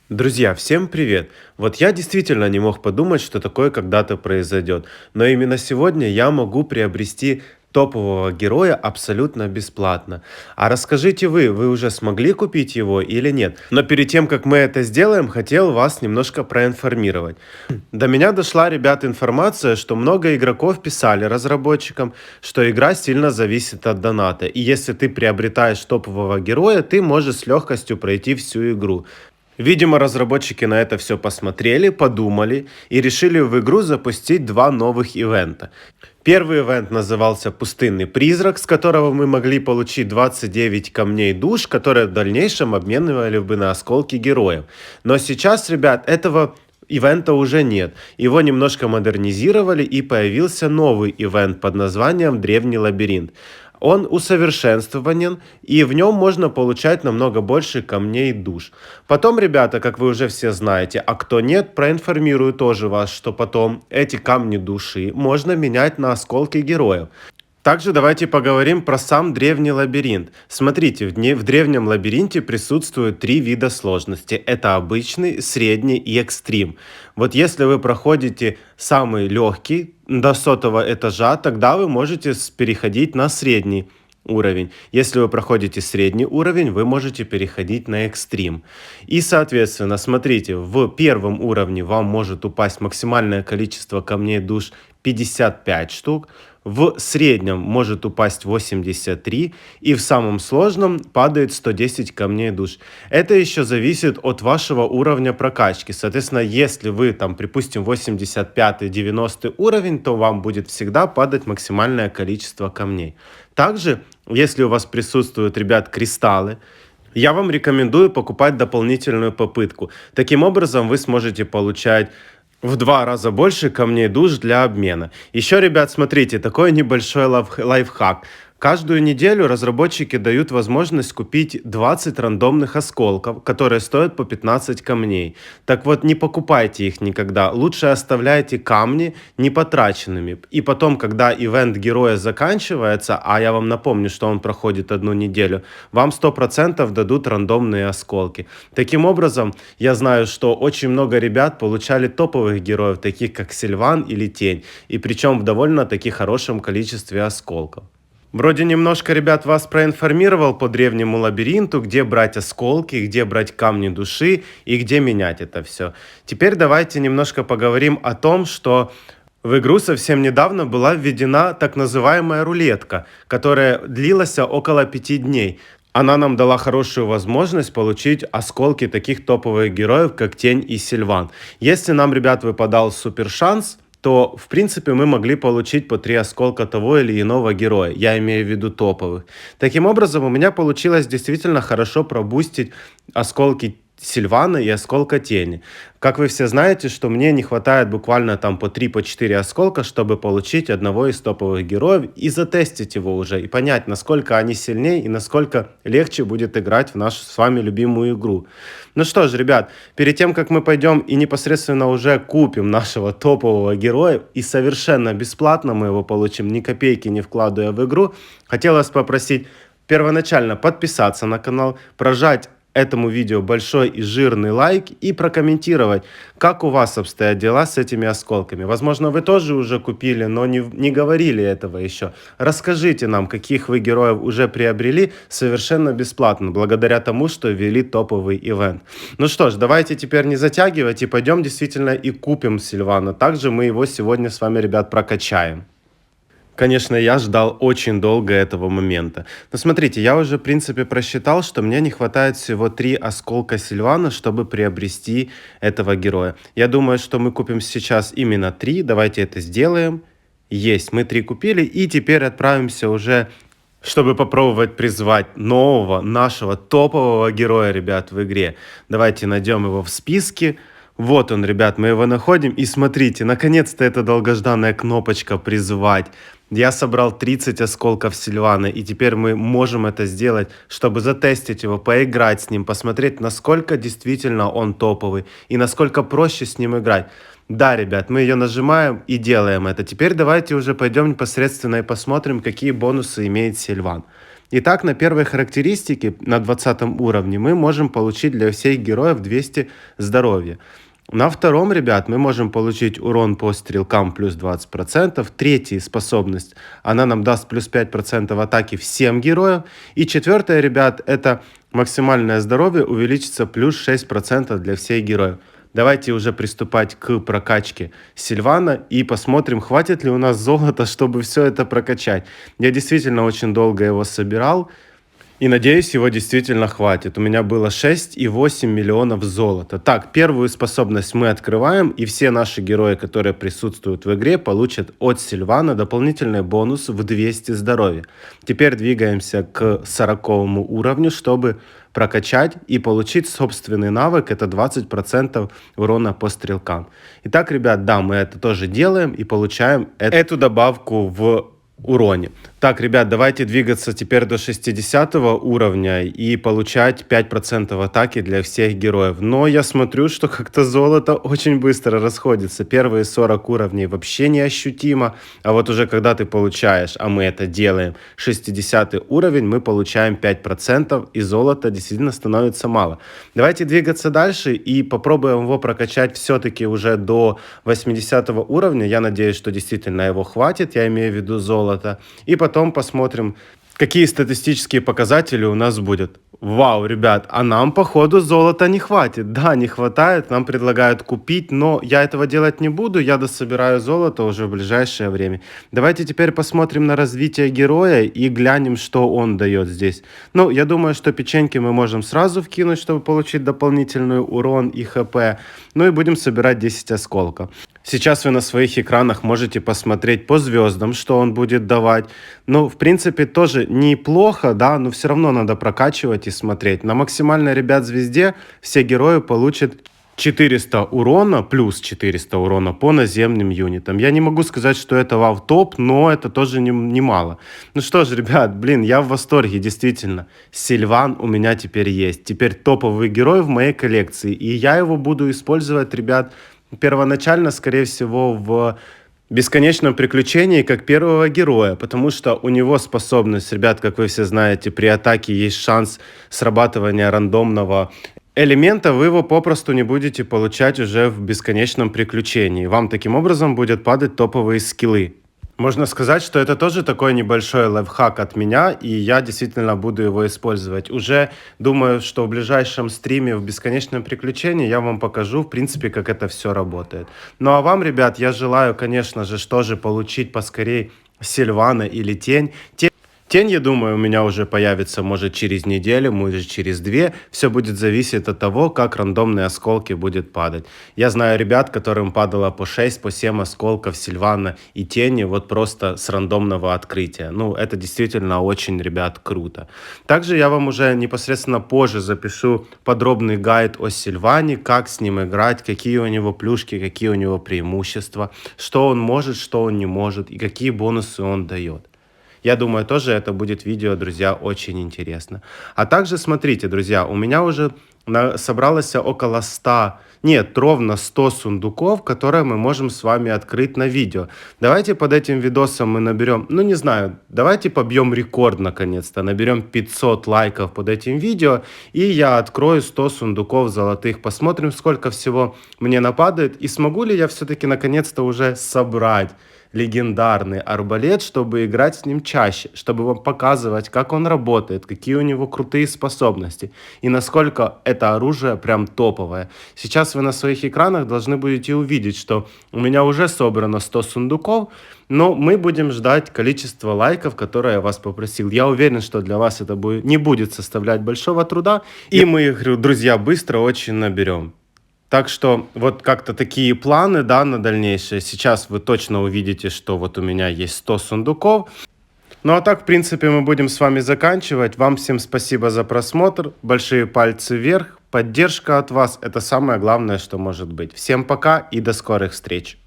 Друзья, всем привет! Вот я действительно не мог подумать, что такое когда-то произойдет, но именно сегодня я могу приобрести топового героя абсолютно бесплатно. А расскажите вы уже смогли купить его или нет? Но перед тем, как мы это сделаем, хотел вас немножко проинформировать. До меня дошла, ребят, информация, что много игроков писали разработчикам, что игра сильно зависит от доната. И если ты приобретаешь топового героя, ты можешь с легкостью пройти всю игру. Видимо, разработчики на это все посмотрели, подумали и решили в игру запустить два новых ивента. Первый ивент назывался «Пустынный призрак», с которого мы могли получить 29 камней душ, которые в дальнейшем обменивали бы на осколки героев. Но сейчас, ребят, этого ивента уже нет. Его немножко модернизировали и появился новый ивент под названием «Древний лабиринт». Он усовершенствованен, и в нем можно получать намного больше камней душ. Потом, ребята, как вы уже все знаете, а кто нет, проинформирую тоже вас, что потом эти камни души можно менять на осколки героев. Также давайте поговорим про сам древний лабиринт. Смотрите, в древнем лабиринте присутствуют три вида сложности. Это обычный, средний и экстрим. Вот если вы проходите самый легкий до сотого этажа, тогда вы можете переходить на средний уровень. Если вы проходите средний уровень, вы можете переходить на экстрим. И, соответственно, смотрите, в первом уровне вам может упасть максимальное количество камней душ 55 штук, в среднем может упасть 83 и в самом сложном падает 110 камней душ. Это еще зависит от вашего уровня прокачки. Соответственно, если вы там, припустим, 85-90 уровень, то вам будет всегда падать максимальное количество камней. Также, если у вас присутствуют, ребят, кристаллы, я вам рекомендую покупать дополнительную попытку. Таким образом, вы сможете получать в 2 раза больше камней душ для обмена. Еще, ребят, смотрите, такой небольшой лайфхак. Каждую неделю разработчики дают возможность купить 20 рандомных осколков, которые стоят по 15 камней. Так вот, не покупайте их никогда. Лучше оставляйте камни непотраченными. И потом, когда ивент героя заканчивается, а я вам напомню, что он проходит 1 неделю, вам 100% дадут рандомные осколки. Таким образом, я знаю, что очень много ребят получали топовых героев, таких как Сильван или Тень. И причем в довольно-таки хорошем количестве осколков. Вроде немножко, ребят, вас проинформировал по древнему лабиринту, где брать осколки, где брать камни души и где менять это все. Теперь давайте немножко поговорим о том, что в игру совсем недавно была введена так называемая рулетка, которая длилась около 5 дней. Она нам дала хорошую возможность получить осколки таких топовых героев, как Тень и Сильван. Если нам, ребят, выпадал супер шанс, то, в принципе, мы могли получить по 3 осколка того или иного героя. Я имею в виду топовых. Таким образом, у меня получилось действительно хорошо пробустить осколки Сильвана и осколка Тени. Как вы все знаете, что мне не хватает буквально там по 3-4 осколка, чтобы получить одного из топовых героев и затестить его уже, и понять, насколько они сильнее и насколько легче будет играть в нашу с вами любимую игру. Ну что ж, ребят, перед тем, как мы пойдем и непосредственно уже купим нашего топового героя, и совершенно бесплатно мы его получим, ни копейки не вкладывая в игру, хотелось попросить первоначально подписаться на канал, прожать этому видео большой и жирный лайк и прокомментировать, как у вас обстоят дела с этими осколками. Возможно, вы тоже уже купили, но не говорили этого еще. Расскажите нам, каких вы героев уже приобрели совершенно бесплатно, благодаря тому, что ввели топовый ивент. Ну что ж, давайте теперь не затягивать и пойдем действительно и купим Сильвана. Также мы его сегодня с вами, ребят, прокачаем. Конечно, я ждал очень долго этого момента. Но смотрите, я уже, в принципе, просчитал, что мне не хватает всего 3 осколка Сильвана, чтобы приобрести этого героя. Я думаю, что мы купим сейчас именно 3. Давайте это сделаем. Есть, мы 3 купили. И теперь отправимся уже, чтобы попробовать призвать нового, нашего топового героя, ребят, в игре. Давайте найдем его в списке. Вот он, ребят, мы его находим. И смотрите, наконец-то эта долгожданная кнопочка «Призывать». Я собрал 30 осколков Сильвана, и теперь мы можем это сделать, чтобы затестить его, поиграть с ним, посмотреть, насколько действительно он топовый и насколько проще с ним играть. Да, ребят, мы ее нажимаем и делаем это. Теперь давайте уже пойдем непосредственно и посмотрим, какие бонусы имеет Сильван. Итак, на первой характеристике, на 20 уровне, мы можем получить для всех героев 200 здоровья. На втором, ребят, мы можем получить урон по стрелкам плюс 20%. Третья способность, она нам даст плюс 5% атаки всем героям. И четвертая, ребят, это максимальное здоровье увеличится плюс 6% для всех героев. Давайте уже приступать к прокачке Сильвана и посмотрим, хватит ли у нас золота, чтобы все это прокачать. Я действительно очень долго его собирал. И надеюсь, его действительно хватит. У меня было 6,8 миллионов золота. Так, первую способность мы открываем, и все наши герои, которые присутствуют в игре, получат от Сильвана дополнительный бонус в 200 здоровья. Теперь двигаемся к 40 уровню, чтобы прокачать и получить собственный навык, это 20% урона по стрелкам. Итак, ребят, да, мы это тоже делаем и получаем эту добавку в уроне. Так, ребят, давайте двигаться теперь до 60 уровня и получать 5% атаки для всех героев. Но я смотрю, что как-то золото очень быстро расходится. Первые 40 уровней вообще неощутимо, а вот уже когда ты получаешь, а мы это делаем, 60 уровень, мы получаем 5%, и золота действительно становится мало. Давайте двигаться дальше и попробуем его прокачать все-таки уже до 80 уровня. Я надеюсь, что действительно его хватит, я имею в виду золото. И потом посмотрим, какие статистические показатели у нас будет. Вау, ребят, а нам, походу, золота не хватит. Да, не хватает, нам предлагают купить, но я этого делать не буду, я дособираю золото уже в ближайшее время. Давайте теперь посмотрим на развитие героя и глянем, что он дает здесь. Ну, я думаю, что печеньки мы можем сразу вкинуть, чтобы получить дополнительный урон и хп. Ну и будем собирать 10 осколков. Сейчас вы на своих экранах можете посмотреть по звездам, что он будет давать. Ну, в принципе, тоже неплохо, да, но все равно надо прокачивать и смотреть. На максимальной, ребят, звезде все герои получат 400 урона, плюс 400 урона по наземным юнитам. Я не могу сказать, что это вау-топ, но это тоже немало. Ну что ж, ребят, блин, я в восторге, действительно. Сильван у меня теперь есть. Теперь топовый герой в моей коллекции. И я его буду использовать, ребят, первоначально, скорее всего, в бесконечном приключении как первого героя, потому что у него способность, ребят, как вы все знаете, при атаке есть шанс срабатывания рандомного элемента, вы его попросту не будете получать уже в бесконечном приключении. Вам таким образом будет падать топовые скиллы. Можно сказать, что это тоже такой небольшой лайфхак от меня, и я действительно буду его использовать. Уже думаю, что в ближайшем стриме в бесконечном приключении я вам покажу, в принципе, как это все работает. Ну а вам, ребят, я желаю, конечно же, что же получить поскорей Сильвана или Тень. Тень, я думаю, у меня уже появится, может, через неделю, может, через 2. Все будет зависеть от того, как рандомные осколки будут падать. Я знаю ребят, которым падало по 6, по 7 осколков Сильвана и Тени вот просто с рандомного открытия. Ну, это действительно очень, ребят, круто. Также я вам уже непосредственно позже запишу подробный гайд о Сильване, как с ним играть, какие у него плюшки, какие у него преимущества, что он может, что он не может и какие бонусы он дает. Я думаю, тоже это будет видео, друзья, очень интересно. А также смотрите, друзья, у меня уже собралось около 100, нет, ровно 100 сундуков, которые мы можем с вами открыть на видео. Давайте под этим видосом мы наберем, ну не знаю, давайте побьем рекорд наконец-то, наберем 500 лайков под этим видео, и я открою 100 сундуков золотых. Посмотрим, сколько всего мне нападает, и смогу ли я все-таки наконец-то уже собрать легендарный арбалет, чтобы играть с ним чаще, чтобы вам показывать, как он работает, какие у него крутые способности и насколько это оружие прям топовое. Сейчас вы на своих экранах должны будете увидеть, что у меня уже собрано 100 сундуков, но мы будем ждать количество лайков, которое я вас попросил. Я уверен, что для вас это не будет составлять большого труда, и мы их, друзья, быстро очень наберем. Так что вот как-то такие планы, да, на дальнейшее. Сейчас вы точно увидите, что вот у меня есть 100 сундуков. Ну а так, в принципе, мы будем с вами заканчивать. Вам всем спасибо за просмотр. Большие пальцы вверх. Поддержка от вас – это самое главное, что может быть. Всем пока и до скорых встреч.